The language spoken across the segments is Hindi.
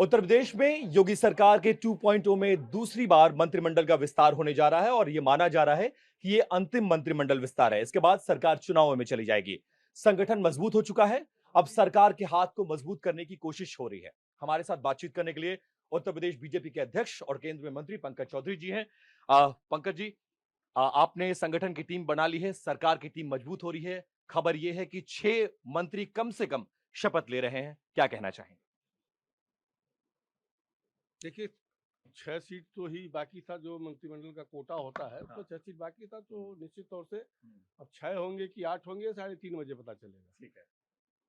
उत्तर प्रदेश में योगी सरकार के 2.0 में दूसरी बार मंत्रिमंडल का विस्तार होने जा रहा है और यह माना जा रहा है कि यह अंतिम मंत्रिमंडल विस्तार है। इसके बाद सरकार चुनाव में चली जाएगी। संगठन मजबूत हो चुका है। अब सरकार के हाथ को मजबूत करने की कोशिश हो रही है। हमारे साथ बातचीत करने के लिए उत्तर प्रदेश बीजेपी के अध्यक्ष और केंद्रीय मंत्री पंकज चौधरी जी हैं। पंकज जी, आपने संगठन की टीम बना ली है, सरकार की टीम मजबूत हो रही है। खबर यह है कि 6 मंत्री कम से कम शपथ ले रहे हैं। क्या कहना चाहेंगे? देखिए, 6 सीट तो ही बाकी था, जो मंत्रिमंडल का कोटा होता है, हाँ। तो 6 सीट बाकी था, तो निश्चित तौर से हम्म। अब 6 होंगे कि 8 होंगे, 3:30 बजे पता चलेगा। ठीक है।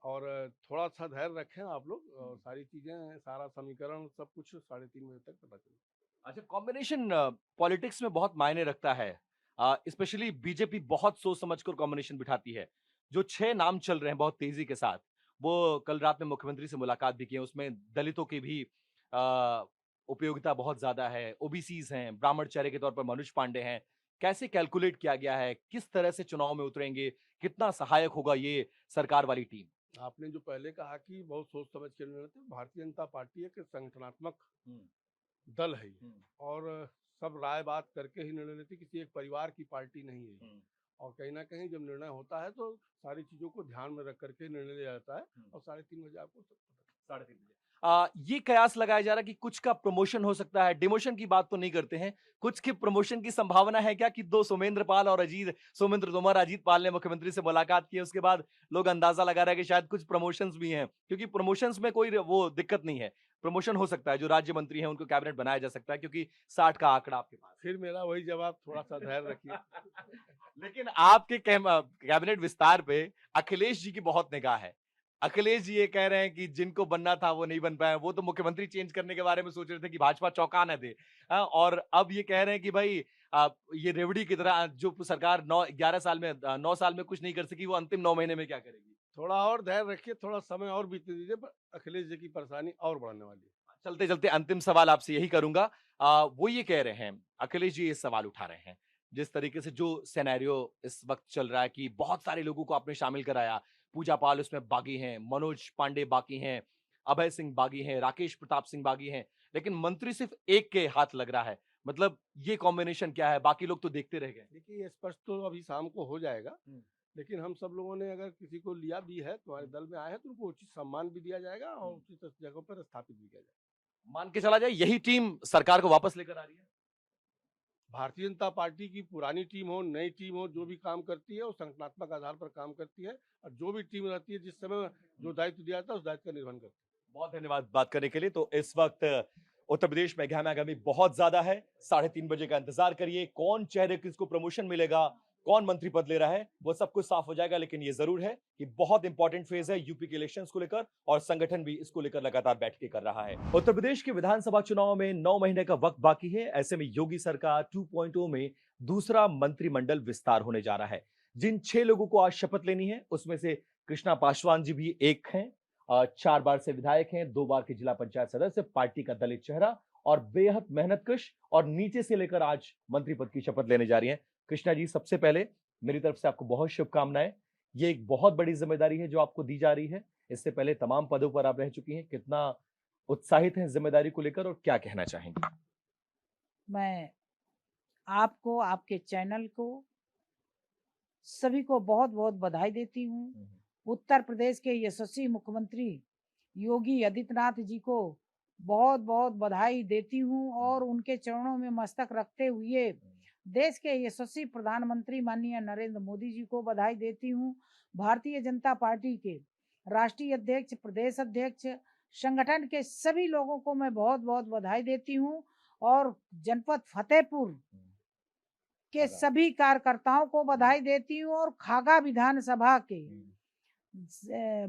और थोड़ा-सा धैर्य रखें आप लोग, और हम्म। सारी चीज़ें, सारा समीकरण सब कुछ 3:30 बजे तक पता चलेगा। अच्छा, कॉम्बिनेशन पॉलिटिक्स में बहुत मायने रखता है। स्पेशली बीजेपी बहुत सोच समझ कर कॉम्बिनेशन बिठाती है। जो 6 नाम चल रहे हैं बहुत तेजी के साथ, वो कल रात में मुख्यमंत्री से मुलाकात भी की है। उसमें दलितों की भी अ, उपयोगिता बहुत ज्यादा है। ओबीसीज हैं, ब्राह्मण चेहरे के तौर पर मनोज पांडे हैं। कैसे कैलकुलेट किया गया है, किस तरह से चुनाव में उतरेंगे, कितना सहायक होगा ये सरकार वाली टीम? आपने जो पहले कहा कि बहुत सोच समझ के निर्णय थे, भारतीय जनता पार्टी एक संगठनात्मक हम्म। दल है ये, हम्म। और सब राय बात करके ही निर्णय लेती, किसी एक परिवार की पार्टी नहीं है ये। हम्म। और कहीं न कहीं जब निर्णय होता है तो सारी चीज़ों को ध्यान में रख करके निर्णय लिया जाता है, हम्म। और 3:30 बजे आपको सब पता। 3:30 बजे। ये कयास लगाया जा रहा है कि कुछ का प्रमोशन हो सकता है। डिमोशन की बात तो नहीं करते हैं। कुछ के प्रमोशन की संभावना है क्या कि दो सोमेंद्र पाल और अजीत सोमेंद्र तोमर अजीत पाल ने मुख्यमंत्री से मुलाकात की है, उसके बाद लोग अंदाजा लगा रहे हैं कि शायद कुछ प्रमोशंस भी हैं, क्योंकि प्रमोशंस में कोई वो दिक्कत नहीं है। प्रमोशन हो सकता है, जो राज्य मंत्री हैं उनको कैबिनेट बनाया जा सकता है, क्योंकि 60 का आंकड़ा आपके पास फिर मेरा वही जवाब, थोड़ा-सा धैर्य रखिए। है। लेकिन आपके कैबिनेट विस्तार पे अखिलेश जी की बहुत निगाह है। अखिलेश जी ये कह रहे हैं कि जिनको बनना था वो नहीं बन पाए। वो तो मुख्यमंत्री चेंज करने के बारे में सोच रहे थे कि भाजपा चौंका न दे। और अब ये कह रहे हैं कि भाई ये रेवड़ी की तरह जो सरकार 9 साल में कुछ नहीं कर सकी, वो अंतिम 9 महीने में क्या करेगी? थोड़ा और धैर्य रखिए, थोड़ा समय और बीतने दीजिए, पर अखिलेश जी की परेशानी और बढ़ने वाली है। चलते चलते अंतिम सवाल आपसे यही करूंगा। वो ये कह रहे हैं, अखिलेश जी ये सवाल उठा रहे हैं, जिस तरीके से जो सिनेरियो इस वक्त चल रहा है कि बहुत सारे लोगों को आपने शामिल कराया। पूजा पाल उसमें बागी हैं, मनोज पांडे बागी हैं, अभय सिंह बागी हैं, राकेश प्रताप सिंह बागी हैं, लेकिन मंत्री सिर्फ एक के हाथ लग रहा है। मतलब ये कॉम्बिनेशन क्या है? बाकी लोग तो देखते रह गए। देखिए, ये स्पष्ट तो अभी शाम को हो जाएगा, हम्म। लेकिन हम सब लोगों ने अगर किसी को लिया भी है, तुम्हारे दल में आए हैं, तो उनको उचित सम्मान भी दिया जाएगा और हम्म। उचित जगहों पर स्थापित भी किया जाएगा। मान के चला जाए यही टीम सरकार को वापस लेकर आ रही है। भारतीय जनता पार्टी की पुरानी टीम हो, नई टीम हो, जो भी काम करती है वो संगठनात्मक आधार पर काम करती है, और जो भी टीम रहती है, जिस समय जो दायित्व दिया जाता है, उस दायित्व का निर्वहन करती है। बहुत धन्यवाद बात करने के लिए। तो इस वक्त उत्तर प्रदेश में गहमागहमी बहुत ज्यादा है। 3:30 बजे का इंतजार करिए। कौन चेहरे किसको प्रमोशन मिलेगा, कौन मंत्री पद ले रहा है, वो सब कुछ साफ हो जाएगा। लेकिन ये जरूर है कि बहुत इंपॉर्टेंट फेज है यूपी के इलेक्शंस को लेकर, और संगठन भी इसको लेकर लगातार बैठकें कर रहा है। उत्तर प्रदेश के विधानसभा चुनाव में 9 महीने का वक्त बाकी है। ऐसे में योगी सरकार 2.0 में दूसरा मंत्रिमंडल विस्तार होने जा रहा है। जिन 6 लोगों को आज शपथ लेनी है, उसमें से कृष्णा पासवान जी भी एक हैं। 4 बार से विधायक हैं, 2 बार के जिला पंचायत सदस्य, पार्टी का दलित चेहरा और बेहद मेहनतकश, और नीचे से लेकर आज मंत्री पद की शपथ लेने जा रही हैं। कृष्णा जी, सबसे पहले मेरी तरफ से आपको बहुत शुभकामनाएं। ये एक बहुत बड़ी जिम्मेदारी है जो आपको दी जा रही है। इससे पहले तमाम पदों पर आप रह चुकी हैं। कितना उत्साहित हैं जिम्मेदारी को लेकर, और क्या कहना चाहेंगे? मैं आपको, आपके चैनल को, सभी को बहुत-बहुत बधाई देती हूँ। उत्तर प्रदेश के यशस्वी मुख्यमंत्री योगी आदित्यनाथ जी को बहुत-बहुत बधाई देती हूँ और उनके चरणों में मस्तक रखते हुए देश के यशस्वी प्रधानमंत्री माननीय नरेंद्र मोदी जी को बधाई देती हूँ। भारतीय जनता पार्टी के राष्ट्रीय अध्यक्ष, प्रदेश अध्यक्ष, संगठन के सभी लोगों को मैं बहुत-बहुत बधाई देती हूँ और जनपद फतेहपुर के सभी कार्यकर्ताओं को बधाई देती हूँ और खागा विधानसभा के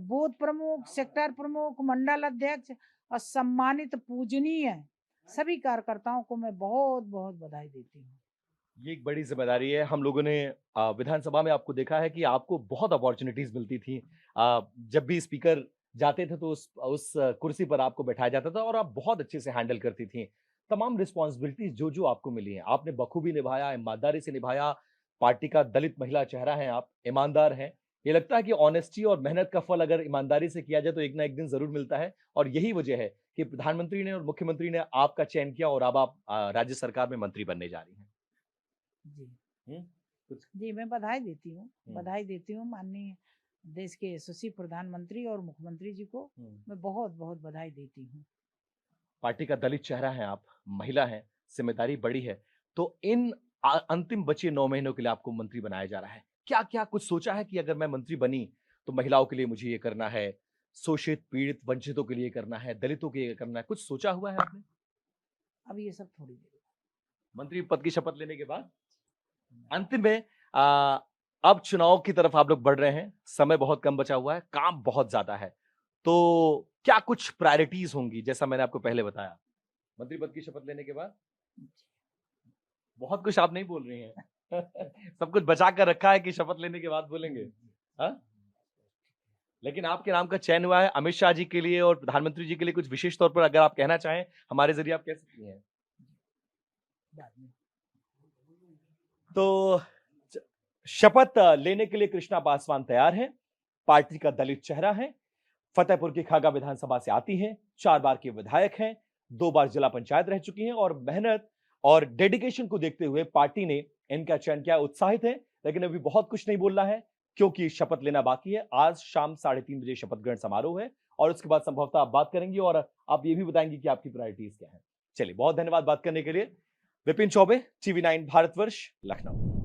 बूथ प्रमुख, सेक्टर प्रमुख, मंडल अध्यक्ष और सम्मानित पूजनीय सभी कार्यकर्ताओं को मैं बहुत-बहुत बधाई देती हूँ। ये एक बड़ी जिम्मेदारी है। हम लोगों ने विधानसभा में आपको देखा है कि आपको बहुत अपॉर्चुनिटीज मिलती थी। जब भी स्पीकर जाते थे तो उस कुर्सी पर आपको बैठाया जाता था, और आप बहुत अच्छे से हैंडल करती थी तमाम रिस्पॉन्सिबिलिटीज जो जो आपको मिली हैं। आपने बखूबी निभाया, ईमानदारी से निभाया। पार्टी का दलित महिला चेहरा है आप, ईमानदार हैं। ये लगता है कि ऑनेस्टी और मेहनत का फल अगर ईमानदारी से किया जाए तो एक ना एक दिन जरूर मिलता है, और यही वजह है कि प्रधानमंत्री ने और मुख्यमंत्री ने आपका चयन किया और अब आप राज्य सरकार में मंत्री बनने जा रही हैं। जी कुछ जी, मैं बधाई देती हूँ माननीय देश के यशस्वी प्रधानमंत्री और मुख्यमंत्री जी को मैं बहुत बहुत बधाई देती हूँ। पार्टी का दलित चेहरा है आप, महिला हैं, जिम्मेदारी बड़ी है, तो इन अंतिम बचे 9 महीनों के लिए आपको मंत्री बनाया जा रहा है। क्या क्या कुछ सोचा है कि अगर मैं मंत्री बनी तो महिलाओं के लिए मुझे ये करना है, शोषित पीड़ित वंचितों के लिए करना है, दलितों के लिए करना है, कुछ सोचा हुआ है आपने अब ये सब थोड़ी देर मंत्री पद की शपथ लेने के बाद? अंतिम में अब चुनाव की तरफ आप लोग बढ़ रहे हैं, समय बहुत कम बचा हुआ है, काम बहुत ज्यादा है, तो क्या कुछ प्रायोरिटीज होंगी जैसा मैंने आपको पहले बताया मंत्री पद की शपथ लेने के बाद? बहुत कुछ आप नहीं बोल रही हैं सब कुछ बचा कर रखा है कि शपथ लेने के बाद बोलेंगे, हाँ? लेकिन आपके नाम का चयन हुआ है अमित शाह जी के लिए और प्रधानमंत्री जी के लिए, कुछ विशेष तौर पर अगर आप कहना चाहें हमारे जरिए आप कह सकती हैं। बाद में। तो शपथ लेने के लिए कृष्णा पासवान तैयार है, पार्टी का दलित चेहरा है, फतेहपुर की खागा विधानसभा से आती हैं, 4 बार की विधायक हैं, 2 बार जिला पंचायत रह चुकी हैं और मेहनत और डेडिकेशन को देखते हुए पार्टी ने इनका चयन किया। उत्साहित है लेकिन अभी बहुत कुछ नहीं बोलना है क्योंकि शपथ लेना बाकी है। आज शाम 3:30 बजे शपथ ग्रहण समारोह है और उसके बाद संभवतः आप बात करेंगी और आप ये भी बताएंगी कि आपकी प्रायोरिटीज क्या है। चलिए, बहुत धन्यवाद बात करने के लिए। विपिन चौबे, TV9 भारतवर्ष, लखनऊ।